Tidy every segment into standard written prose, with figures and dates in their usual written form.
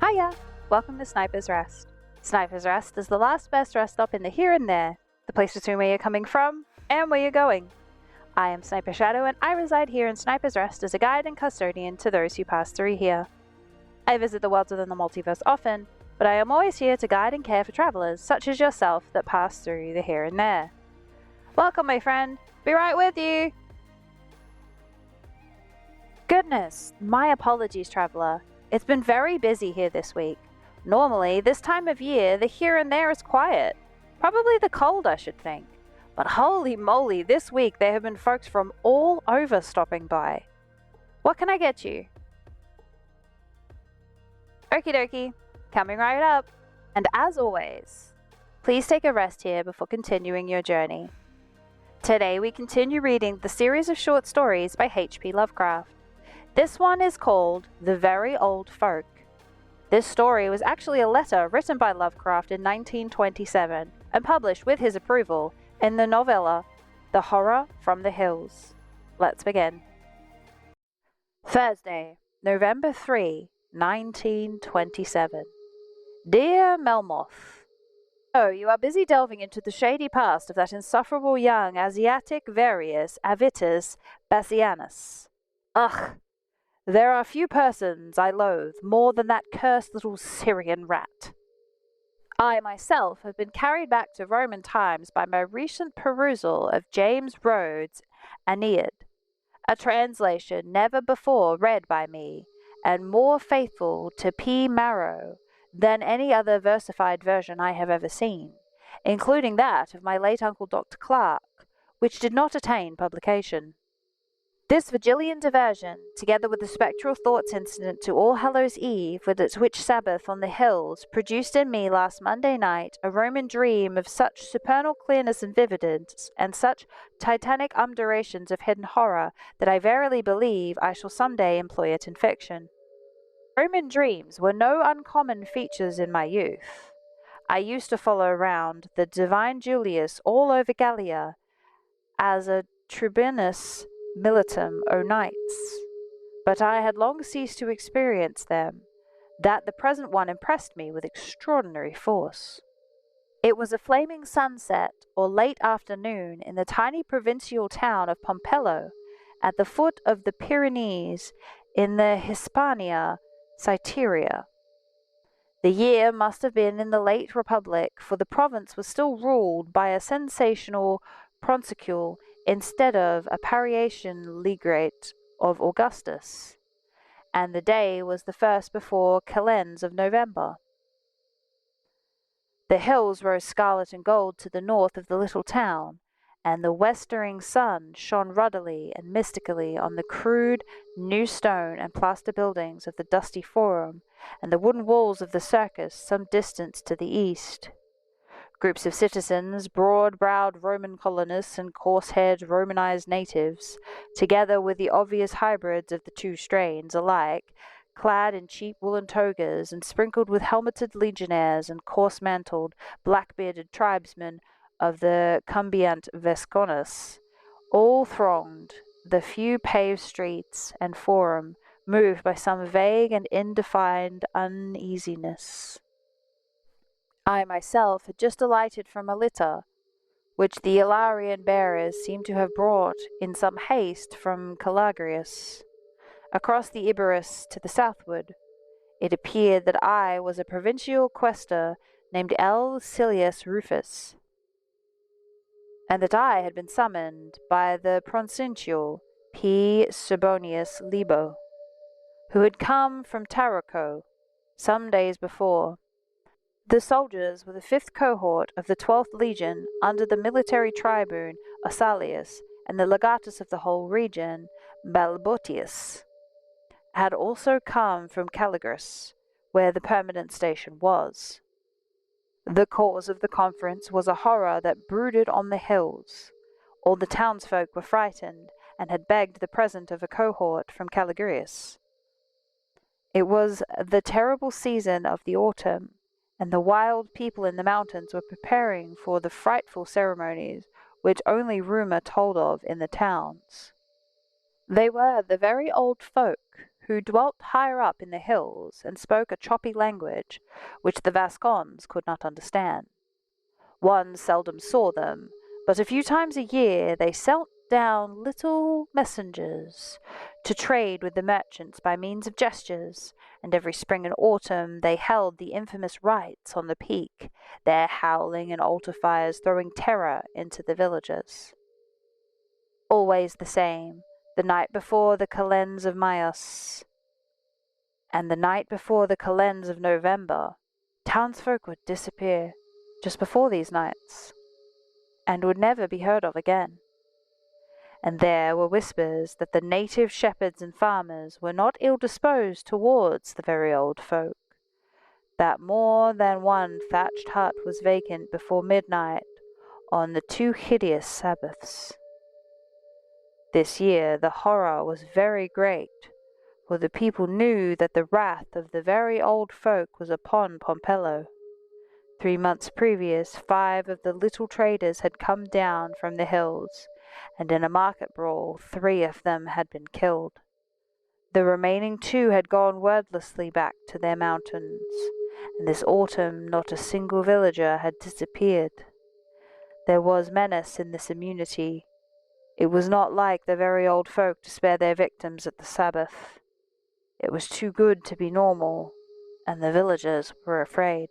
Hiya! Welcome to Sniper's Rest. Sniper's Rest is the last best rest stop in the here and there, the place between where you're coming from and where you're going. I am Sniper Shadow and I reside here in Sniper's Rest as a guide and custodian to those who pass through here. I visit the worlds within the multiverse often, but I am always here to guide and care for travelers such as yourself that pass through the here and there. Welcome, my friend. Be right with you. Goodness, my apologies, traveler. It's been very busy here this week. Normally, this time of year, the here and there is quiet. Probably the cold, I should think. But holy moly, this week there have been folks from all over stopping by. What can I get you? Okie dokie, coming right up. And as always, please take a rest here before continuing your journey. Today we continue reading the series of short stories by H.P. Lovecraft. This one is called The Very Old Folk. This story was actually a letter written by Lovecraft in 1927 and published with his approval in the novella The Horror from the Hills. Let's begin. Thursday, November 3, 1927. Dear Melmoth, Oh, you are busy delving into the shady past of that insufferable young Asiatic Varius Avitus Bassianus. Ugh! There are few persons I loathe more than that cursed little Syrian rat. I myself have been carried back to Roman times by my recent perusal of James Rhodes' Aeneid, a translation never before read by me, and more faithful to P. Marrow than any other versified version I have ever seen, including that of my late uncle Dr. Clarke, which did not attain publication. This Virgilian diversion, together with the spectral thoughts incident to All Hallows' Eve with its witch Sabbath on the hills, produced in me last Monday night a Roman dream of such supernal clearness and vividness, and such titanic undulations of hidden horror, that I verily believe I shall some day employ it in fiction. Roman dreams were no uncommon features in my youth. I used to follow around the divine Julius all over Gallia as a tribunus militum o nights, but I had long ceased to experience them, that the present one impressed me with extraordinary force. It was a flaming sunset or late afternoon in the tiny provincial town of Pompelo, at the foot of the Pyrenees in the Hispania Citerior. The year must have been in the late Republic, for the province was still ruled by a sensational proncicule instead of a Parian legate of Augustus, and the day was the first before calends of November. The hills rose scarlet and gold to the north of the little town, and the westering sun shone ruddily and mystically on the crude, new stone and plaster buildings of the dusty Forum, and the wooden walls of the circus some distance to the east. Groups of citizens, broad-browed Roman colonists and coarse-haired Romanized natives, together with the obvious hybrids of the two strains, alike clad in cheap woolen togas and sprinkled with helmeted legionnaires and coarse-mantled, black-bearded tribesmen of the cumbiant Vasconus, all thronged the few paved streets and forum, moved by some vague and indefined uneasiness. I myself had just alighted from a litter, which the Ilarian bearers seemed to have brought in some haste from Calagrius. Across the Iberus to the southward, it appeared that I was a provincial quaestor named L. Silius Rufus, and that I had been summoned by the provincial P. Surbonius Libo, who had come from Tarraco some days before. The soldiers were the 5th cohort of the 12th Legion under the military tribune Ossalius, and the legatus of the whole region, Balbotius, had also come from Calagris, where the permanent station was. The cause of the conference was a horror that brooded on the hills. All the townsfolk were frightened, and had begged the presence of a cohort from Calagrius. It was the terrible season of the autumn, and the wild people in the mountains were preparing for the frightful ceremonies which only rumour told of in the towns. They were the very old folk who dwelt higher up in the hills and spoke a choppy language which the Vascons could not understand. One seldom saw them, but a few times a year they sent down little messengers to trade with the merchants by means of gestures, and every spring and autumn they held the infamous rites on the peak, their howling and altar fires throwing terror into the villages. Always the same, the night before the calends of Maios and the night before the calends of November, townsfolk would disappear just before these nights, and would never be heard of again. And there were whispers that the native shepherds and farmers were not ill-disposed towards the very old folk, that more than one thatched hut was vacant before midnight on the 2 hideous Sabbaths. This year the horror was very great, for the people knew that the wrath of the very old folk was upon Pompelo. 3 months previous, 5 of the little traders had come down from the hills, and in a market brawl 3 of them had been killed. The remaining 2 had gone wordlessly back to their mountains, and this autumn not a single villager had disappeared. There was menace in this immunity. It was not like the very old folk to spare their victims at the Sabbath. It was too good to be normal, and the villagers were afraid.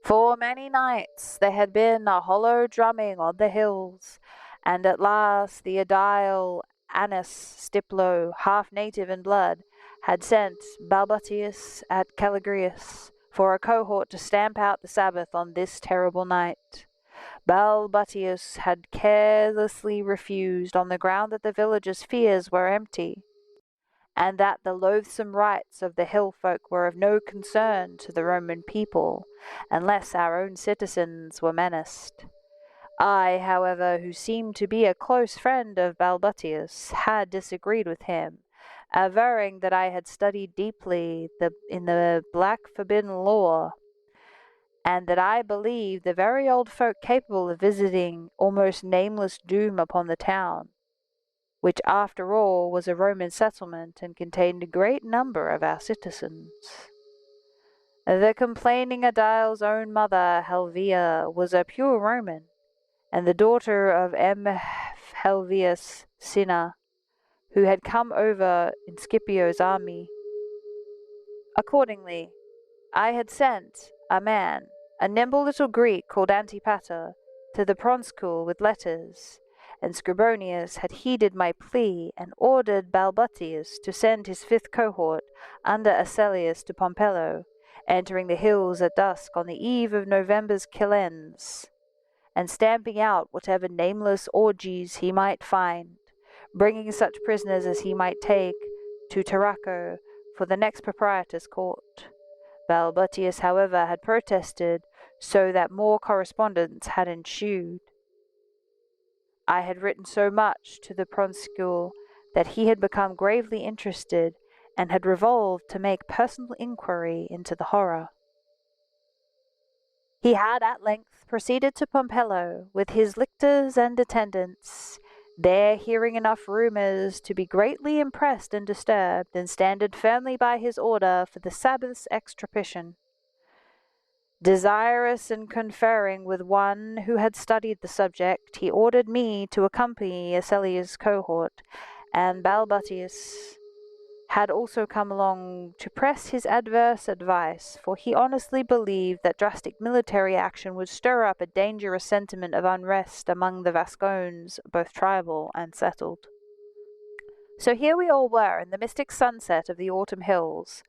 For many nights there had been a hollow drumming on the hills, and at last the aedile Annas Stiplo, half native in blood, had sent Balbutius at Caligrius for a cohort to stamp out the Sabbath on this terrible night. Balbutius had carelessly refused on the ground that the villagers' fears were empty, and that the loathsome rites of the hill folk were of no concern to the Roman people, unless our own citizens were menaced. I, however, who seemed to be a close friend of Balbutius, had disagreed with him, averring that I had studied deeply in the black forbidden lore, and that I believed the very old folk capable of visiting almost nameless doom upon the town, which after all was a Roman settlement and contained a great number of our citizens. The complaining aedile's own mother, Helvia, was a pure Roman, and the daughter of M. Helvius Cinna, who had come over in Scipio's army. Accordingly, I had sent a man, a nimble little Greek called Antipater, to the Pronscule with letters, and Scribonius had heeded my plea and ordered Balbutius to send his 5th cohort under Asellius to Pompelo, entering the hills at dusk on the eve of November's calends, and stamping out whatever nameless orgies he might find, bringing such prisoners as he might take to Tarraco for the next proprietor's court. Balbutius, however, had protested, so that more correspondence had ensued. I had written so much to the Pronscule that he had become gravely interested, and had resolved to make personal inquiry into the horror. He had at length proceeded to Pompelo with his lictors and attendants, there hearing enough rumours to be greatly impressed and disturbed, and standing firmly by his order for the Sabbath's extirpation. Desirous and conferring with one who had studied the subject, he ordered me to accompany Asellius' cohort, and Balbutius had also come along to press his adverse advice, for he honestly believed that drastic military action would stir up a dangerous sentiment of unrest among the Vascones, both tribal and settled. So here we all were in the mystic sunset of the autumn hills,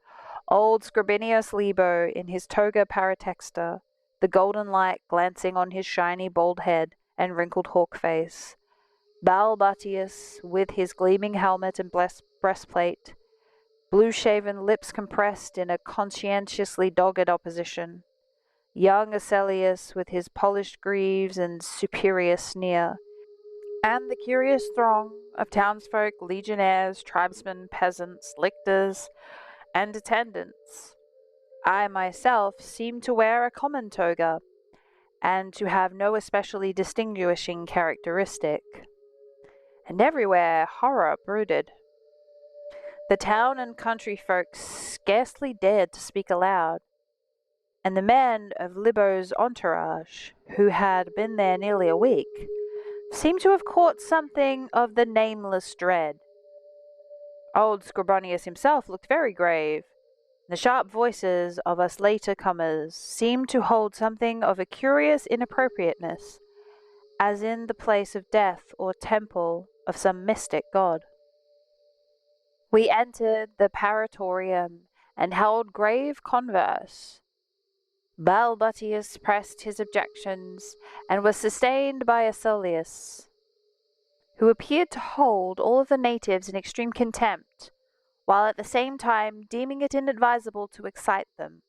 old Scribonius Libo in his toga paratexta, the golden light glancing on his shiny bald head and wrinkled hawk face, Balbutius with his gleaming helmet and breastplate, blue-shaven lips compressed in a conscientiously dogged opposition, young Asellius with his polished greaves and superior sneer, and the curious throng of townsfolk, legionnaires, tribesmen, peasants, lictors, and attendants. I myself seemed to wear a common toga, and to have no especially distinguishing characteristic. And everywhere horror brooded. The town and country folk scarcely dared to speak aloud, and the men of Libo's entourage, who had been there nearly a week, seemed to have caught something of the nameless dread. Old Scribonius himself looked very grave. The sharp voices of us later comers seemed to hold something of a curious inappropriateness, as in the place of death or temple of some mystic god. We entered the paratorium and held grave converse. Balbutius pressed his objections and was sustained by Asellius, who appeared to hold all of the natives in extreme contempt, while at the same time deeming it inadvisable to excite them.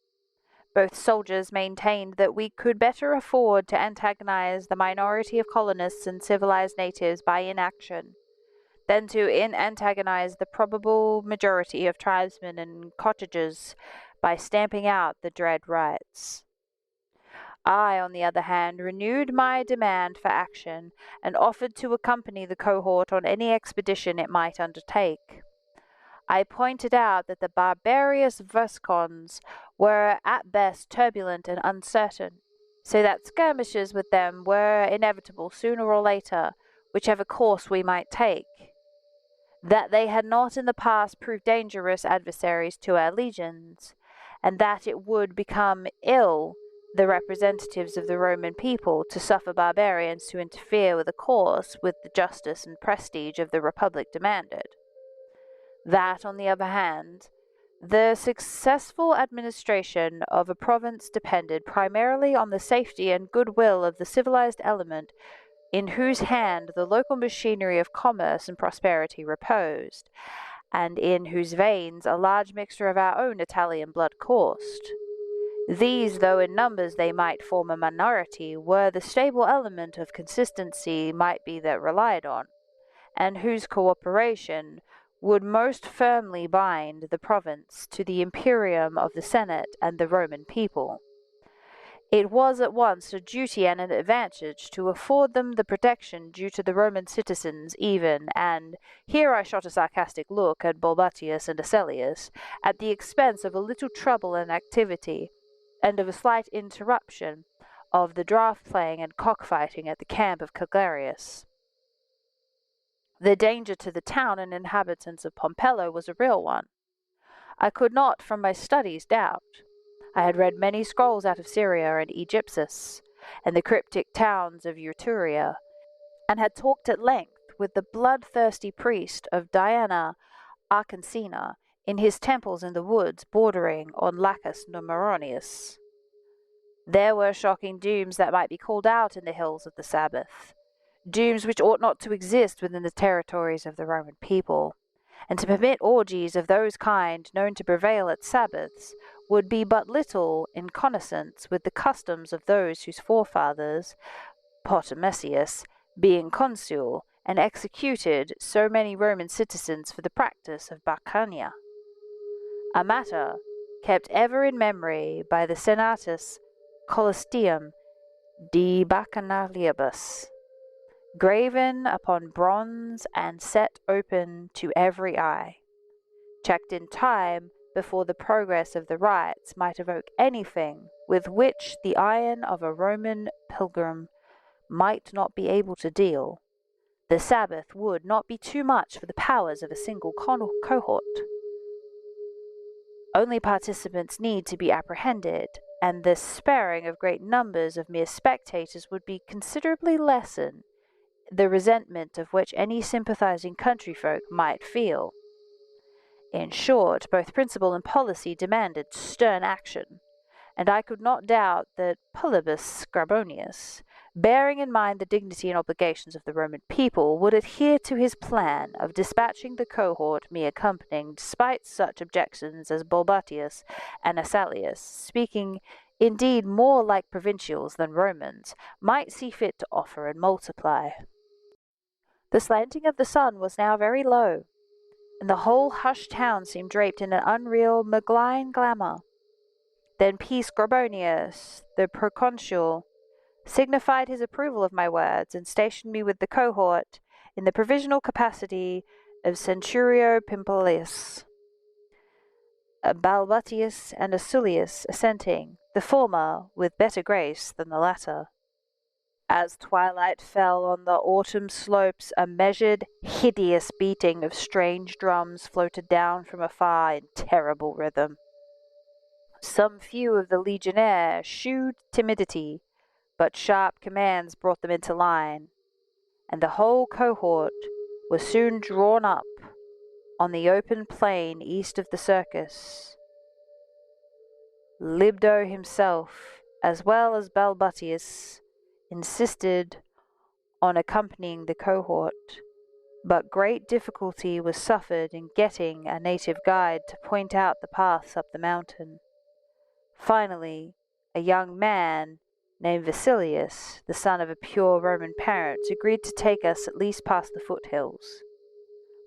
Both soldiers maintained that we could better afford to antagonize the minority of colonists and civilized natives by inaction than to antagonize the probable majority of tribesmen and cottagers by stamping out the dread rites. I, on the other hand, renewed my demand for action and offered to accompany the cohort on any expedition it might undertake. I pointed out that the barbarous Vascons were at best turbulent and uncertain, so that skirmishes with them were inevitable sooner or later, whichever course we might take. That they had not in the past proved dangerous adversaries to our legions, and that it would become ill the representatives of the Roman people to suffer barbarians to interfere with a course with the justice and prestige of the Republic demanded. That, on the other hand, the successful administration of a province depended primarily on the safety and goodwill of the civilized element in whose hand the local machinery of commerce and prosperity reposed, and in whose veins a large mixture of our own Italian blood coursed. These, though in numbers they might form a minority, were the stable element of consistency might be that relied on, and whose cooperation would most firmly bind the province to the imperium of the Senate and the Roman people. It was at once a duty and an advantage to afford them the protection due to the Roman citizens even, and here I shot a sarcastic look at Balbutius and Asellius, at the expense of a little trouble and activity, and of a slight interruption of the draught-playing and cockfighting at the camp of Cagliarius. The danger to the town and inhabitants of Pompelo was a real one. I could not, from my studies, doubt. I had read many scrolls out of Syria and Egyptus, and the cryptic towns of Etruria, and had talked at length with the bloodthirsty priest of Diana Arcancina in his temples in the woods bordering on Lacus Numeronius. There were shocking dooms that might be called out in the hills of the Sabbath, dooms which ought not to exist within the territories of the Roman people, and to permit orgies of those kind known to prevail at Sabbaths would be but little in connivance with the customs of those whose forefathers, Potamesius, being consul, and executed so many Roman citizens for the practice of Bacchania. A matter kept ever in memory by the Senatus Colistium de Bacchanaliibus, graven upon bronze and set open to every eye, checked in time before the progress of the rites might evoke anything with which the iron of a Roman pilgrim might not be able to deal. The Sabbath would not be too much for the powers of a single cohort. Only participants need to be apprehended, and the sparing of great numbers of mere spectators would be considerably lessen the resentment of which any sympathizing country folk might feel. In short, both principle and policy demanded stern action, and I could not doubt that Polybus Scribonius, bearing in mind the dignity and obligations of the Roman people, would adhere to his plan of dispatching the cohort me accompanying, despite such objections as Balbutius and Asellius, speaking indeed more like provincials than Romans, might see fit to offer and multiply. The slanting of the sun was now very low, and the whole hushed town seemed draped in an unreal malign glamour. Then P. Scribonius, the proconsul, signified his approval of my words, and stationed me with the cohort in the provisional capacity of Centurio Pimpelius. Balbatius and Asullius assenting, the former with better grace than the latter. As twilight fell on the autumn slopes, a measured, hideous beating of strange drums floated down from afar in terrible rhythm. Some few of the legionnaires shewed timidity, but sharp commands brought them into line, and the whole cohort was soon drawn up on the open plain east of the circus. Libdo himself, as well as Balbatius, insisted on accompanying the cohort, but great difficulty was suffered in getting a native guide to point out the paths up the mountain. Finally, a young man named Vasilius, the son of a pure Roman parent, agreed to take us at least past the foothills.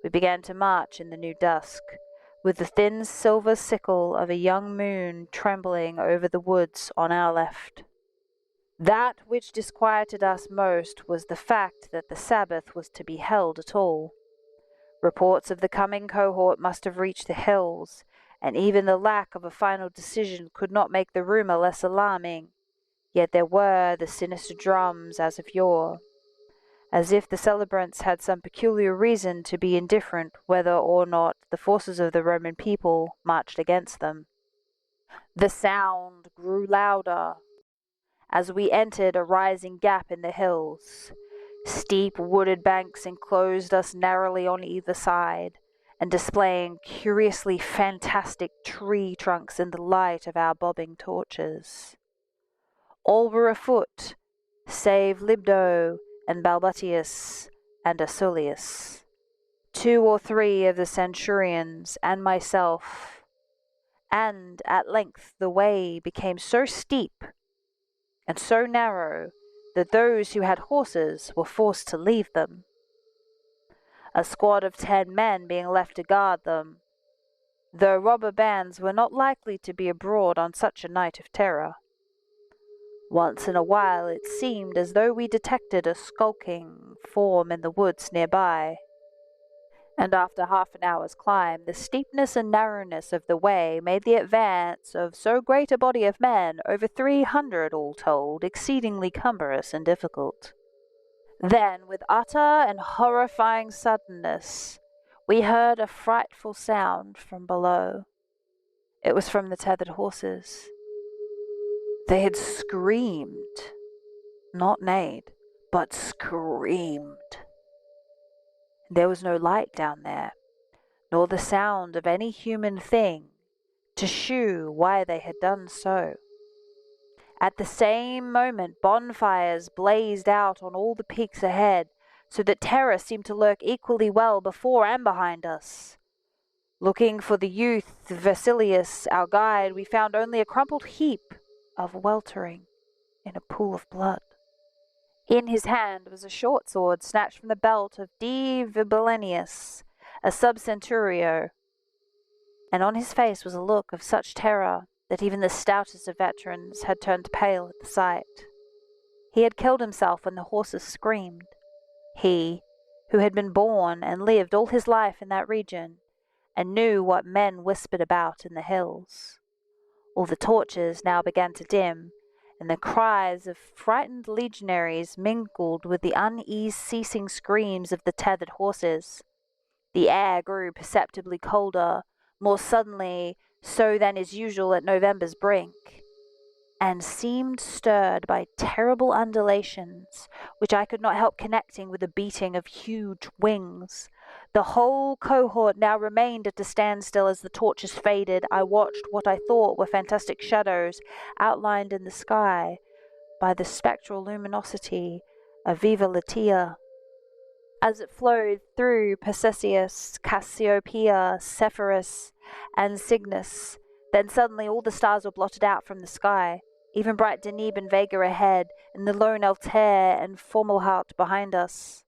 We began to march in the new dusk, with the thin silver sickle of a young moon trembling over the woods on our left. That which disquieted us most was the fact that the Sabbath was to be held at all. Reports of the coming cohort must have reached the hills, and even the lack of a final decision could not make the rumour less alarming. Yet there were the sinister drums as of yore, as if the celebrants had some peculiar reason to be indifferent whether or not the forces of the Roman people marched against them. The sound grew louder as we entered a rising gap in the hills. Steep wooded banks enclosed us narrowly on either side, and displaying curiously fantastic tree trunks in the light of our bobbing torches. All were afoot, save Libdo and Balbatius and Asullius, 2 or 3 of the centurions, and myself, and at length the way became so steep and so narrow that those who had horses were forced to leave them, a squad of 10 men being left to guard them, though robber bands were not likely to be abroad on such a night of terror. Once in a while it seemed as though we detected a skulking form in the woods nearby, and after half an hour's climb, the steepness and narrowness of the way made the advance of so great a body of men, over 300 all told, exceedingly cumbrous and difficult. Then, with utter and horrifying suddenness, we heard a frightful sound from below. It was from the tethered horses. They had screamed, not neighed, but screamed. There was no light down there, nor the sound of any human thing to shew why they had done so. At the same moment bonfires blazed out on all the peaks ahead, so that terror seemed to lurk equally well before and behind us. Looking for the youth Vasilius, our guide, we found only a crumpled heap of weltering in a pool of blood. In his hand was a short sword snatched from the belt of D. Vibilenius, a sub-centurio, and on his face was a look of such terror that even the stoutest of veterans had turned pale at the sight. He had killed himself when the horses screamed. He, who had been born and lived all his life in that region, and knew what men whispered about in the hills. All the torches now began to dim, and the cries of frightened legionaries mingled with the ceasing screams of the tethered horses. The air grew perceptibly colder, more suddenly so than is usual at November's brink, and seemed stirred by terrible undulations, which I could not help connecting with the beating of huge wings. The whole cohort now remained at a standstill as the torches faded. I watched what I thought were fantastic shadows outlined in the sky by the spectral luminosity of Viva Latia, as it flowed through Perseus, Cassiopeia, Zephyrus, and Cygnus. Then suddenly all the stars were blotted out from the sky, even bright Deneb and Vega ahead, and the lone Altair and Fomalhaut behind us.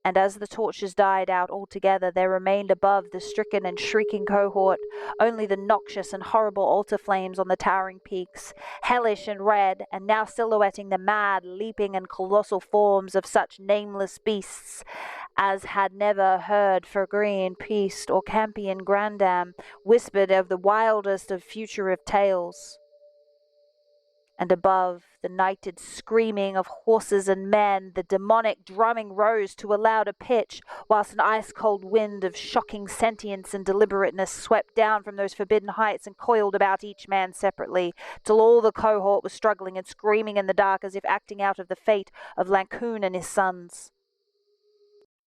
And as the torches died out altogether, there remained above the stricken and shrieking cohort only the noxious and horrible altar flames on the towering peaks, hellish and red, and now silhouetting the mad, leaping and colossal forms of such nameless beasts as had never heard for green priest or campion grandam whispered of the wildest of future of tales. And above the nighted screaming of horses and men, the demonic drumming rose to a louder pitch, whilst an ice-cold wind of shocking sentience and deliberateness swept down from those forbidden heights and coiled about each man separately, till all the cohort was struggling and screaming in the dark as if acting out of the fate of Lancune and his sons.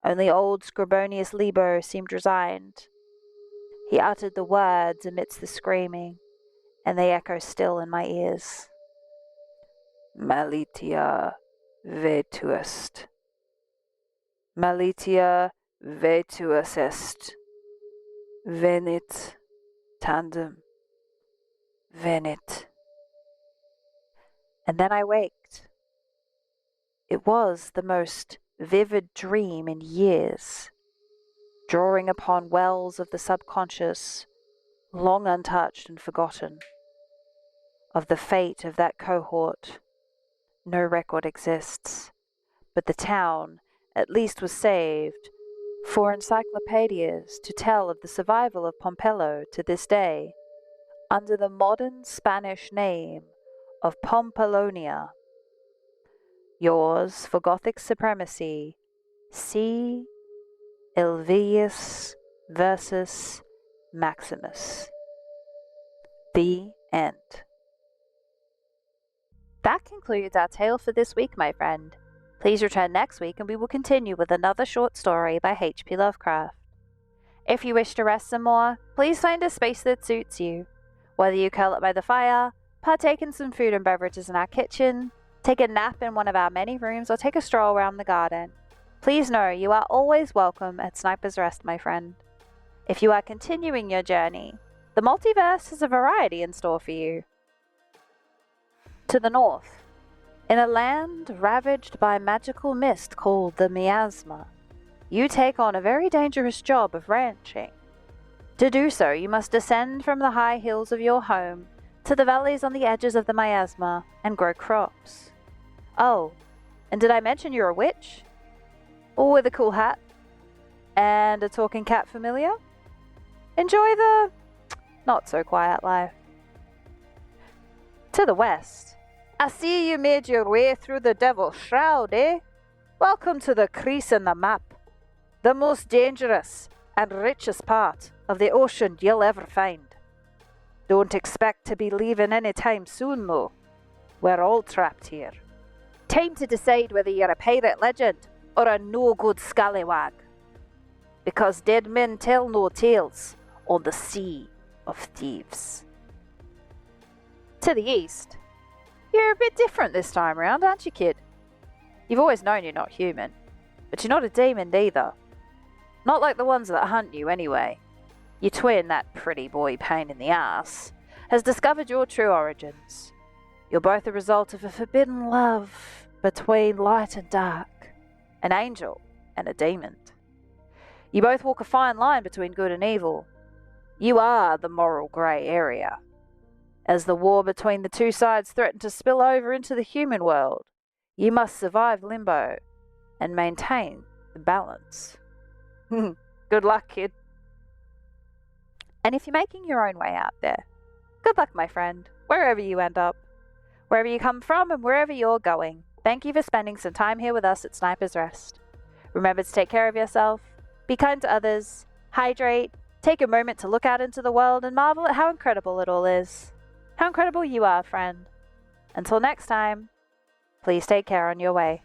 Only old Scribonius Libo seemed resigned. He uttered the words amidst the screaming, and they echo still in my ears. Malitia vetuest. Malitia vetuus est. Venit tandem. Venit. And then I waked. It was the most vivid dream in years, drawing upon wells of the subconscious, long untouched and forgotten. Of the fate of that cohort, no record exists, but the town at least was saved for encyclopedias to tell of the survival of Pompelo to this day, under the modern Spanish name of Pompelonia. Yours for Gothic supremacy, C. Ilvius versus Maximus. The end. That concludes our tale for this week, my friend. Please return next week and we will continue with another short story by H.P. Lovecraft. If you wish to rest some more, please find a space that suits you. Whether you curl up by the fire, partake in some food and beverages in our kitchen, take a nap in one of our many rooms, or take a stroll around the garden, please know you are always welcome at Sniper's Rest, my friend. If you are continuing your journey, the multiverse has a variety in store for you. To the north, in a land ravaged by magical mist called the Miasma, you take on a very dangerous job of ranching. To do so, you must descend from the high hills of your home to the valleys on the edges of the miasma and grow crops. Oh, and did I mention you're a witch? Or with a cool hat? And a talking cat familiar? Enjoy the not-so-quiet life. To the west, I see you made your way through the Devil's Shroud, eh? Welcome to the crease in the map. The most dangerous and richest part of the ocean you'll ever find. Don't expect to be leaving any time soon, though. We're all trapped here. Time to decide whether you're a pirate legend or a no-good scallywag. Because dead men tell no tales on the Sea of Thieves. To the east, you're a bit different this time round, aren't you, kid? You've always known you're not human, but you're not a demon either. Not like the ones that hunt you anyway. Your twin, that pretty boy pain in the ass, has discovered your true origins. You're both a result of a forbidden love between light and dark, an angel and a demon. You both walk a fine line between good and evil. You are the moral grey area. As the war between the two sides threaten to spill over into the human world, you must survive limbo and maintain the balance. Good luck, kid. And if you're making your own way out there, good luck, my friend, wherever you end up. Wherever you come from and wherever you're going, thank you for spending some time here with us at Sniper's Rest. Remember to take care of yourself, be kind to others, hydrate, take a moment to look out into the world and marvel at how incredible it all is. How incredible you are, friend. Until next time, please take care on your way.